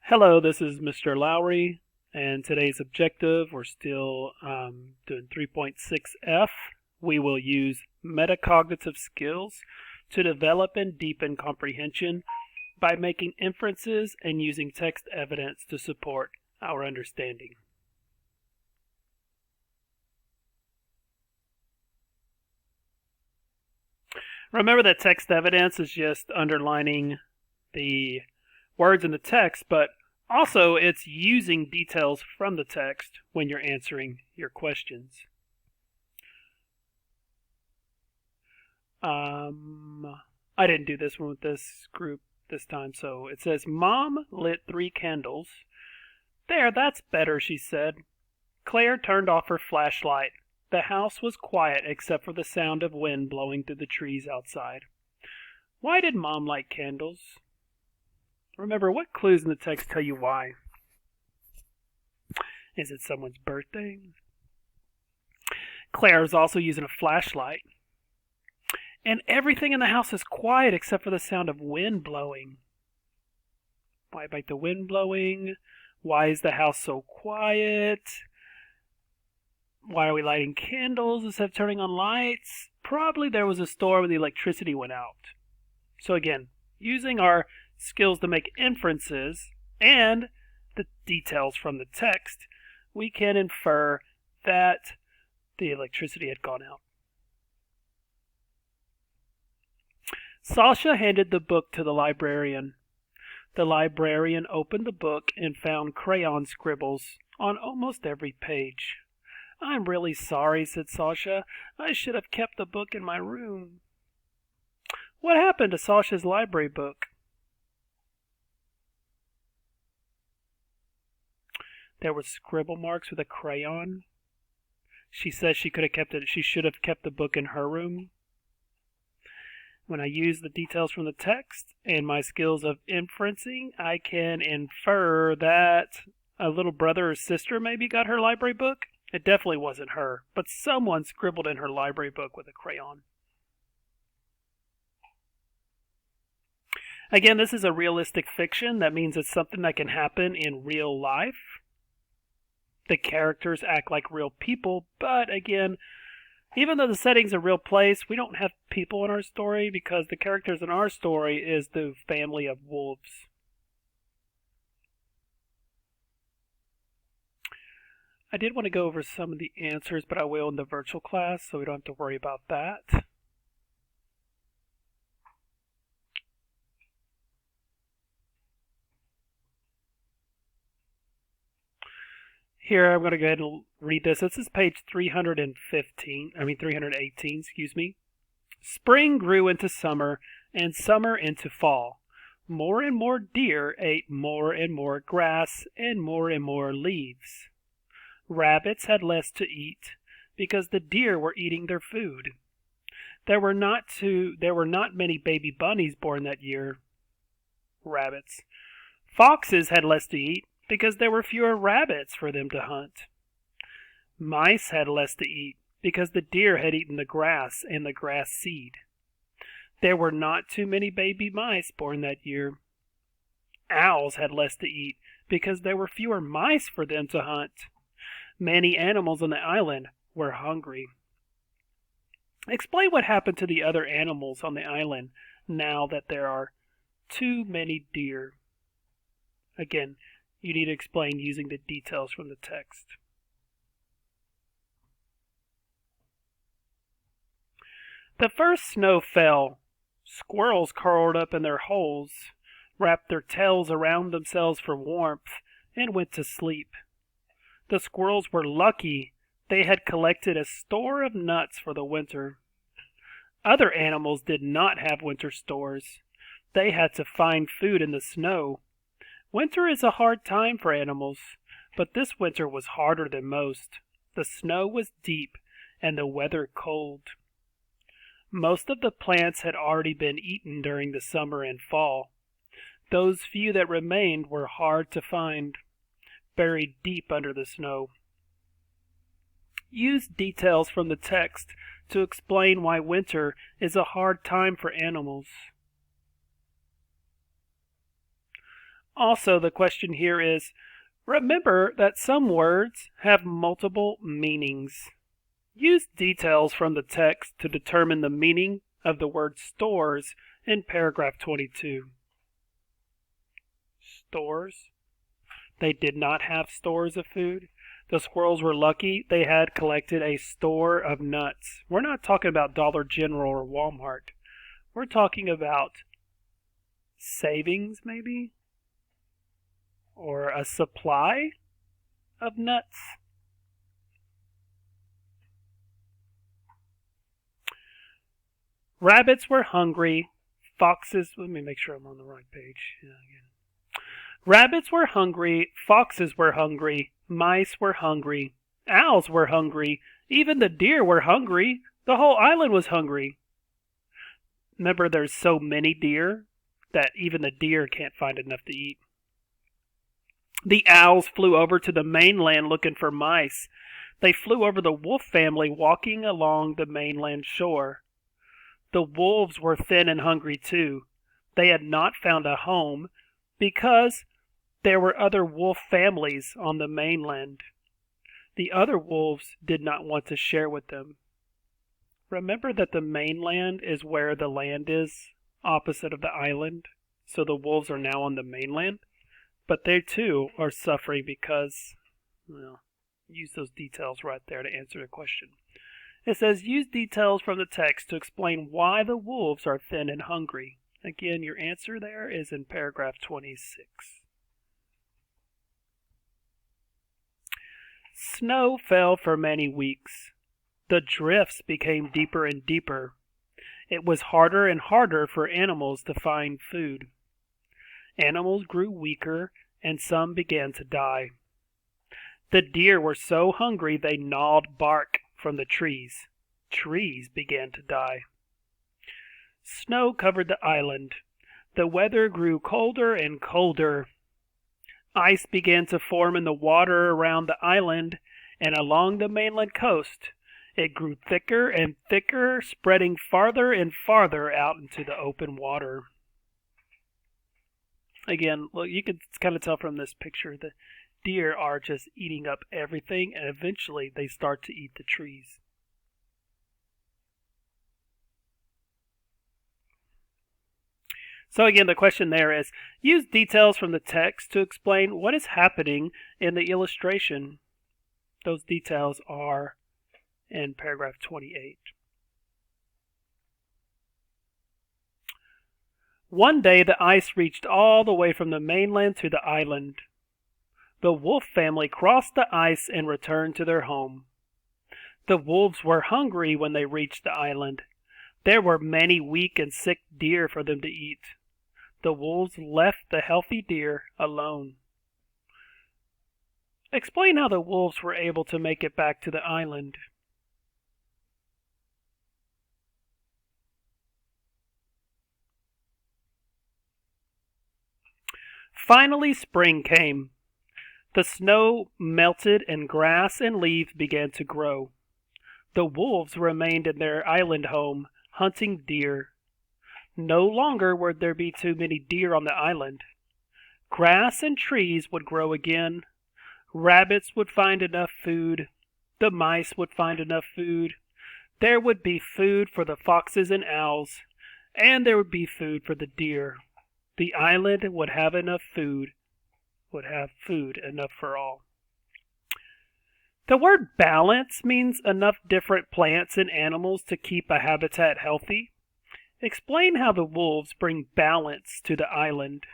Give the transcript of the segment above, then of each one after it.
Hello, this is Mr. Lowry, and today's objective, we're still doing 3.6F. We will use metacognitive skills to develop and deepen comprehension by making inferences and using text evidence to support our understanding. Remember that text evidence is just underlining the words in the text, but also it's using details from the text when you're answering your questions. I didn't do this one with this group this time, so it says, Mom lit 3 candles. There, that's better, she said. Claire turned off her flashlight. The house was quiet except for the sound of wind blowing through the trees outside. Why did Mom light candles? Remember, what clues in the text tell you why? Is it someone's birthday? Claire is also using a flashlight. And everything in the house is quiet except for the sound of wind blowing. Why about the wind blowing? Why is the house so quiet? Why are we lighting candles instead of turning on lights? Probably there was a storm and the electricity went out. So again, using our skills to make inferences and the details from the text, we can infer that the electricity had gone out. Sasha handed the book to the librarian. The librarian opened the book and found crayon scribbles on almost every page. I'm really sorry, said Sasha. I should have kept the book in my room. What happened to Sasha's library book? There were scribble marks with a crayon. She says she should have kept the book in her room. When I use the details from the text and my skills of inferencing, I can infer that a little brother or sister maybe got her library book. It definitely wasn't her, but someone scribbled in her library book with a crayon. Again, this is a realistic fiction. That means it's something that can happen in real life. The characters act like real people, but again, even though the setting's a real place, we don't have people in our story because the characters in our story is the family of wolves. I did want to go over some of the answers, but I will in the virtual class, so we don't have to worry about that. Here, I'm going to go ahead and read this. This is page 318, excuse me. Spring grew into summer, and summer into fall. More and more deer ate more and more grass and more leaves. Rabbits had less to eat because the deer were eating their food. There were not many baby bunnies born that year. Rabbits. Foxes had less to eat because there were fewer rabbits for them to hunt. Mice had less to eat because the deer had eaten the grass and the grass seed. There were not too many baby mice born that year. Owls had less to eat because there were fewer mice for them to hunt. Many animals on the island were hungry. Explain what happened to the other animals on the island now that there are too many deer. Again, you need to explain using the details from the text. The first snow fell. Squirrels curled up in their holes, wrapped their tails around themselves for warmth, and went to sleep. The squirrels were lucky. They had collected a store of nuts for the winter. Other animals did not have winter stores. They had to find food in the snow. Winter is a hard time for animals, but this winter was harder than most. The snow was deep and the weather cold. Most of the plants had already been eaten during the summer and fall. Those few that remained were hard to find, buried deep under the snow. Use details from the text to explain why winter is a hard time for animals. Also, the question here is, remember that some words have multiple meanings. Use details from the text to determine the meaning of the word stores in paragraph 22. Stores. They did not have stores of food. The squirrels were lucky they had collected a store of nuts. We're not talking about Dollar General or Walmart. We're talking about savings, maybe? Or a supply of nuts. Rabbits were hungry. Foxes, let me make sure I'm on the right page. Rabbits were hungry. Foxes were hungry. Mice were hungry. Owls were hungry. Even the deer were hungry. The whole island was hungry. Remember, there's so many deer that even the deer can't find enough to eat. The owls flew over to the mainland looking for mice. They flew over the wolf family walking along the mainland shore. The wolves were thin and hungry too. They had not found a home because there were other wolf families on the mainland. The other wolves did not want to share with them. Remember that the mainland is where the land is, opposite of the island, so the wolves are now on the mainland. But they too are suffering because, well, use those details right there to answer the question. It says, use details from the text to explain why the wolves are thin and hungry. Again, your answer there is in paragraph 26. Snow fell for many weeks. The drifts became deeper and deeper. It was harder and harder for animals to find food. Animals grew weaker, and some began to die. The deer were so hungry they gnawed bark from the trees. Trees began to die. Snow covered the island. The weather grew colder and colder. Ice began to form in the water around the island, and along the mainland coast. It grew thicker and thicker, spreading farther and farther out into the open water. Again, look, you can kind of tell from this picture the deer are just eating up everything, and eventually they start to eat the trees. So again, the question there is, use details from the text to explain what is happening in the illustration. Those details are in paragraph 28. One day the ice reached all the way from the mainland to the island. The wolf family crossed the ice and returned to their home. The wolves were hungry when they reached the island. There were many weak and sick deer for them to eat. The wolves left the healthy deer alone. Explain how the wolves were able to make it back to the island. Finally, spring came. The snow melted and grass and leaves began to grow. The wolves remained in their island home, hunting deer. No longer would there be too many deer on the island. Grass and trees would grow again. Rabbits would find enough food. The mice would find enough food. There would be food for the foxes and owls, and there would be food for the deer. The island would have enough food, enough for all. The word balance means enough different plants and animals to keep a habitat healthy. Explain how the wolves bring balance to the island.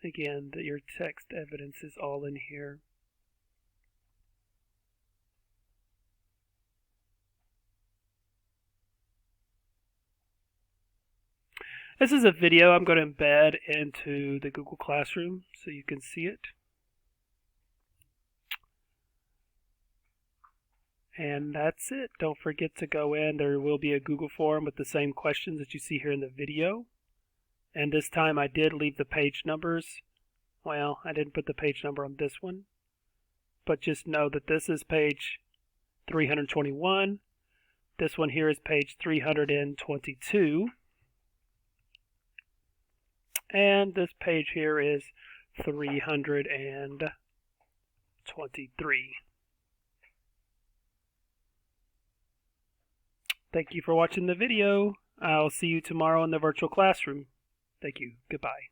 Again, your text evidence is all in here. This is a video I'm going to embed into the Google Classroom so you can see it. And that's it. Don't forget to go in. There will be a Google form with the same questions that you see here in the video. And this time I did leave the page numbers. Well, I didn't put the page number on this one. But just know that this is page 321. This one here is page 322. And this page here is 323. Thank you for watching the video. I'll see you tomorrow in the virtual classroom. Thank you. Goodbye.